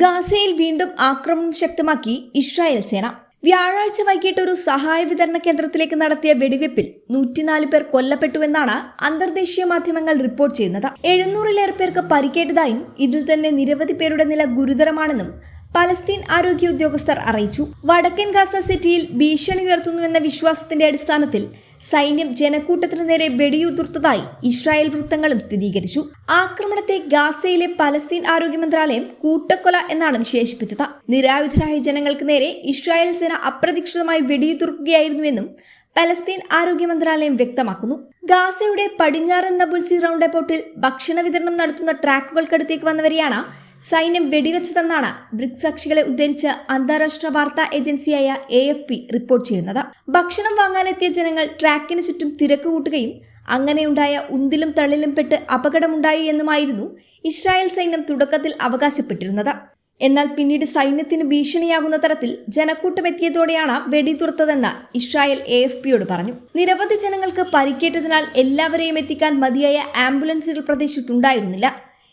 ഗാസയിൽ വീണ്ടും ആക്രമണം ശക്തമാക്കി ഇസ്രായേൽ സേന. വ്യാഴാഴ്ച വൈകിട്ട് ഒരു സഹായ വിതരണ കേന്ദ്രത്തിലേക്ക് നടത്തിയ വെടിവെപ്പിൽ 104 പേർ കൊല്ലപ്പെട്ടുവെന്നാണ് അന്തർദേശീയ മാധ്യമങ്ങൾ റിപ്പോർട്ട് ചെയ്യുന്നത്. 700-ലേറെ പേർക്ക് പരിക്കേറ്റതായും ഇതിൽ തന്നെ നിരവധി പേരുടെ നില ഗുരുതരമാണെന്നും പലസ്തീൻ ആരോഗ്യ ഉദ്യോഗസ്ഥർ അറിയിച്ചു. വടക്കൻ ഗാസ സിറ്റിയിൽ ഭീഷണി ഉയർത്തുന്നുവെന്ന വിശ്വാസത്തിന്റെ അടിസ്ഥാനത്തിൽ സൈന്യം ജനക്കൂട്ടത്തിനു നേരെ വെടിയുതിർത്തതായി ഇസ്രായേൽ വൃത്തങ്ങളും സ്ഥിരീകരിച്ചു. ആക്രമണത്തെ ഗാസയിലെ പലസ്തീൻ ആരോഗ്യ മന്ത്രാലയം കൂട്ടക്കൊല എന്നാണ് വിശേഷിപ്പിച്ചത്. നിരായുധരായ ജനങ്ങൾക്ക് നേരെ ഇസ്രായേൽ സേന അപ്രതീക്ഷിതമായി വെടിയുതിർക്കുകയായിരുന്നുവെന്നും പലസ്തീൻ ആരോഗ്യ മന്ത്രാലയം വ്യക്തമാക്കുന്നു. ഗാസയുടെ പടിഞ്ഞാറൻ നബുൽസി റൗണ്ട് എയർപോർട്ടിൽ ഭക്ഷണ വിതരണം നടത്തുന്ന ട്രാക്കുകൾക്കടുത്തേക്ക് വന്നവരെയാണ് സൈന്യം വെടിവെച്ചതെന്നാണ് ബ്രിക്സ് കക്ഷികളെ ഉദ്ധരിച്ച് അന്താരാഷ്ട്ര വാർത്താ ഏജൻസിയായ AFP റിപ്പോർട്ട് ചെയ്യുന്നത്. ഭക്ഷണം വാങ്ങാനെത്തിയ ജനങ്ങൾ ട്രാക്കിന് ചുറ്റും തിരക്ക് കൂട്ടുകയും അങ്ങനെയുണ്ടായ ഉന്തിലും തള്ളിലും പെട്ട് അപകടമുണ്ടായി എന്നുമായിരുന്നു ഇസ്രായേൽ സൈന്യം തുടക്കത്തിൽ അവകാശപ്പെട്ടിരുന്നത്. എന്നാൽ പിന്നീട് സൈന്യത്തിന് ഭീഷണിയാകുന്ന തരത്തിൽ ജനക്കൂട്ടമെത്തിയതോടെയാണ് വെടിതുറത്തതെന്ന് ഇസ്രായേൽ AFPയോട് പറഞ്ഞു. നിരവധി ജനങ്ങൾക്ക് പരിക്കേറ്റതിനാൽ എല്ലാവരെയും എത്തിക്കാൻ മതിയായ ആംബുലൻസുകൾ പ്രദേശത്തുണ്ടായിരുന്നില്ല.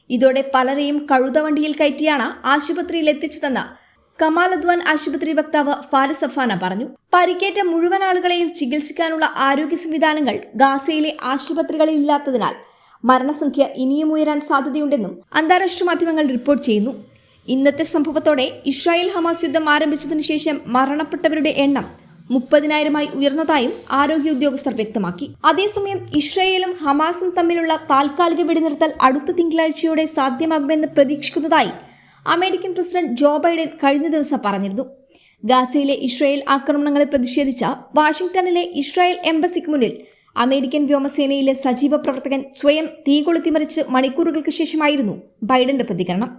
ഇതോടെ പലരെയും കഴുതവണ്ടിയിൽ കയറ്റിയാണ് ആശുപത്രിയിൽ എത്തിച്ചതെന്ന് കമാൽ അദ്വാൻ ആശുപത്രി വക്താവ് ഫാരിസ് സഫാന പറഞ്ഞു. പരിക്കേറ്റ മുഴുവൻ ആളുകളെയും ചികിത്സിക്കാനുള്ള ആരോഗ്യ സംവിധാനങ്ങൾ ഗാസയിലെ ആശുപത്രികളിൽ ഇല്ലാത്തതിനാൽ മരണസംഖ്യ ഇനിയും ഉയരാൻ സാധ്യതയുണ്ടെന്നും അന്താരാഷ്ട്ര മാധ്യമങ്ങൾ റിപ്പോർട്ട് ചെയ്യുന്നു. ഇന്നത്തെ സംഭവത്തോടെ ഇസ്രായേൽ ഹമാസ് യുദ്ധം ആരംഭിച്ചതിനു ശേഷം മരണപ്പെട്ടവരുടെ എണ്ണം 30,000-ആയി ഉയർന്നതായും ആരോഗ്യ ഉദ്യോഗസ്ഥർ വ്യക്തമാക്കി. അതേസമയം ഇസ്രായേലും ഹമാസും തമ്മിലുള്ള താൽക്കാലിക വെടിനിർത്തൽ അടുത്ത തിങ്കളാഴ്ചയോടെ സാധ്യമാകുമെന്ന് പ്രതീക്ഷിക്കുന്നതായി അമേരിക്കൻ പ്രസിഡന്റ് ജോ ബൈഡൻ കഴിഞ്ഞ ദിവസം പറഞ്ഞിരുന്നു. ഗാസയിലെ ഇസ്രായേൽ ആക്രമണങ്ങളെ പ്രതിഷേധിച്ച വാഷിംഗ്ടണിലെ ഇസ്രായേൽ എംബസിക്ക് മുന്നിൽ അമേരിക്കൻ വ്യോമസേനയിലെ സജീവ പ്രവർത്തകൻ സ്വയം തീ കൊളുത്തിമറിച്ച് മണിക്കൂറുകൾക്ക് ശേഷമായിരുന്നു ബൈഡന്റെ പ്രതികരണം.